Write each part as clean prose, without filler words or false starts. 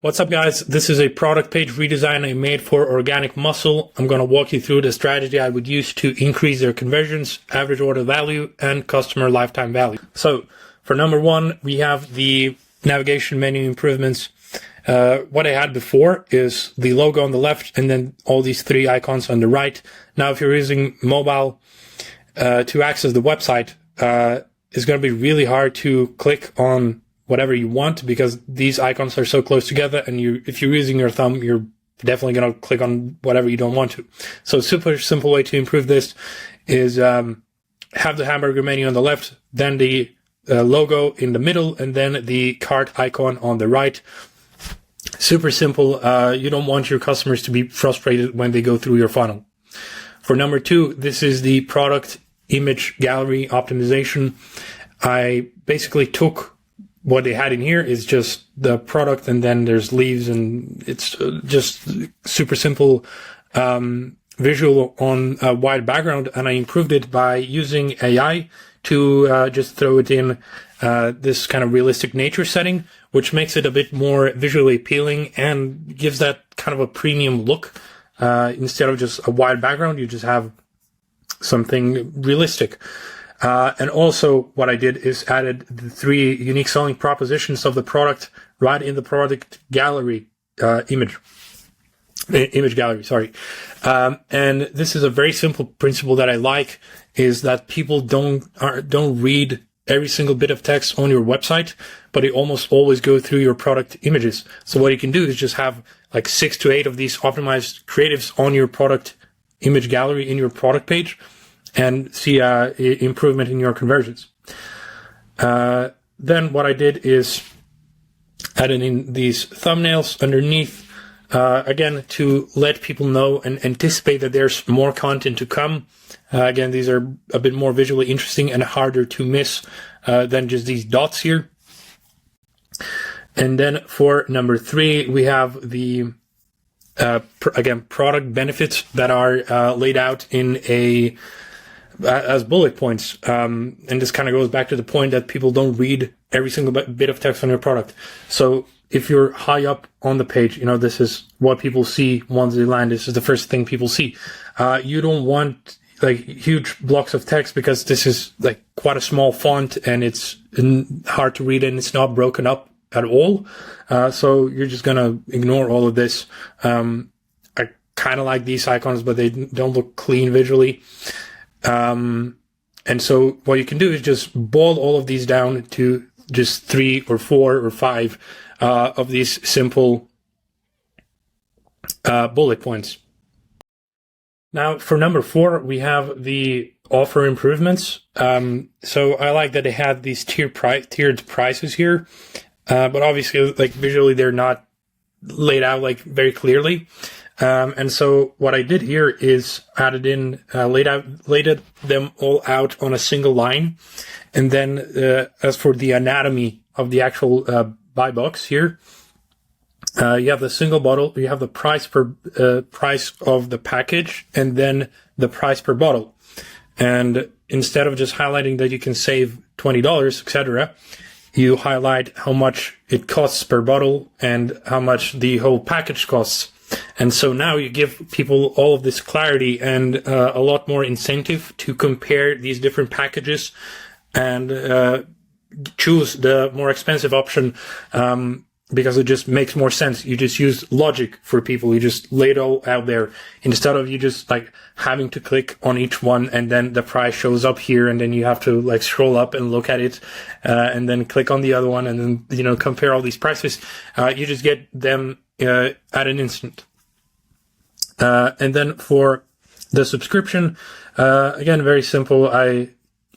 What's up, guys? This is a product page redesign I made for Organic Muscle. I'm going to walk you through the strategy I would use to increase their conversions, average order value, and customer lifetime value. So for number one, we have the navigation menu improvements. What I had before is the logo on the left and then all these three icons on the right. Now, if you're using mobile to access the website, it's going to be really hard to click on whatever you want because these icons are so close together, and if you're using your thumb, you're definitely going to click on whatever you don't want to. So super simple way to improve this is have the hamburger menu on the left, then the logo in the middle, and then the cart icon on the right. Super simple. You don't want your customers to be frustrated when they go through your funnel. For number two, this is the product image gallery optimization. I basically took what they had in here is just the product, and then there's leaves, and it's just super simple visual on a white background. And I improved it by using AI to just throw it in this kind of realistic nature setting, which makes it a bit more visually appealing and gives that kind of a premium look. Instead of just a white background, you just have something realistic. And also what I did is added the three unique selling propositions of the product right in the product gallery, image gallery, sorry. And this is a very simple principle that I like, is that people don't read every single bit of text on your website, but they almost always go through your product images. So what you can do is just have like 6 to 8 of these optimized creatives on your product image gallery in your product page, and see improvement in your conversions. Then what I did is added in these thumbnails underneath, again, to let people know and anticipate that there's more content to come. Again, these are a bit more visually interesting and harder to miss than just these dots here. And then for number three, we have the again, product benefits that are laid out in as bullet points. And this kind of goes back to the point that people don't read every single bit of text on your product. So if you're high up on the page, this is what people see once they land. This is the first thing people see. You don't want like huge blocks of text because this is like quite a small font and it's hard to read and it's not broken up at all. So you're just going to ignore all of this. I kind of like these icons, but they don't look clean visually. And so what you can do is just boil all of these down to just 3 or 4 or 5 of these simple bullet points. Now for number 4, we have the offer improvements. So I like that they had these tiered prices here, but obviously like visually they're not laid out like very clearly. And so what I did here is added in, laid them all out on a single line. And then, as for the anatomy of the actual, buy box here, you have the single bottle, you have the price of the package, and then the price per bottle. And instead of just highlighting that you can save $20, etc., you highlight how much it costs per bottle and how much the whole package costs. And so now you give people all of this clarity and a lot more incentive to compare these different packages and choose the more expensive option because it just makes more sense. You just use logic for people. You just lay it all out there instead of you just like having to click on each one and then the price shows up here and then you have to like scroll up and look at it and then click on the other one and then compare all these prices. You just get them at an instant. And then for the subscription, again, very simple. I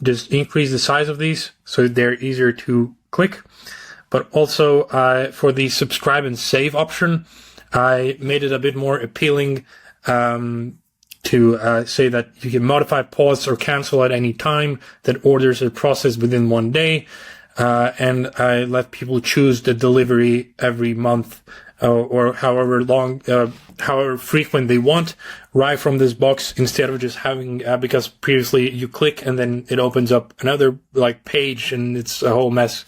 just increase the size of these so they're easier to click. But also for the subscribe and save option, I made it a bit more appealing to say that you can modify, pause, or cancel at any time, that orders are processed within 1 day. And I let people choose the delivery every month or however long, however frequent they want, right from this box, instead of just having, because previously you click and then it opens up another like page and it's a whole mess.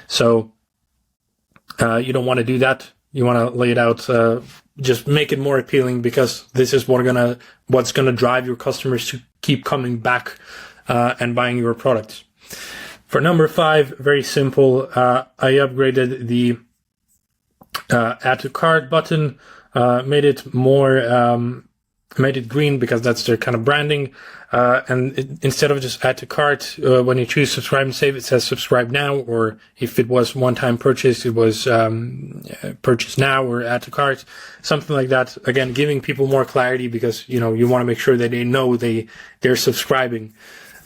So you don't want to do that. You want to lay it out, just make it more appealing, because this is what's gonna drive your customers to keep coming back and buying your products. For number 5, very simple. I upgraded the add to cart button, made it green because that's their kind of branding. Instead of just add to cart, when you choose subscribe and save, it says subscribe now, or if it was one-time purchase, it was purchase now or add to cart, something like that. Again, giving people more clarity, because you want to make sure that they know they're subscribing,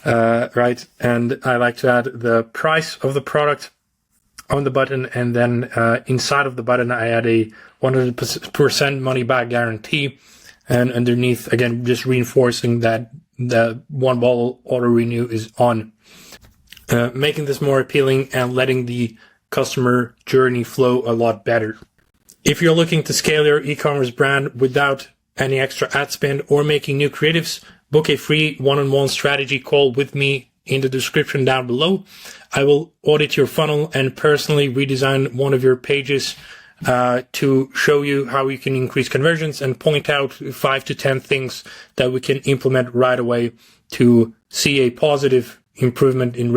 right? And I like to add the price of the product on the button, and then inside of the button I add a 100% money back guarantee, and underneath, again, just reinforcing that the one bottle auto renew is on, making this more appealing and letting the customer journey flow a lot better. If you're looking to scale your e-commerce brand without any extra ad spend or making new creatives, book a free one-on-one strategy call with me in the description down below. I will audit your funnel and personally redesign one of your pages to show you how you can increase conversions and point out 5 to 10 things that we can implement right away to see a positive improvement in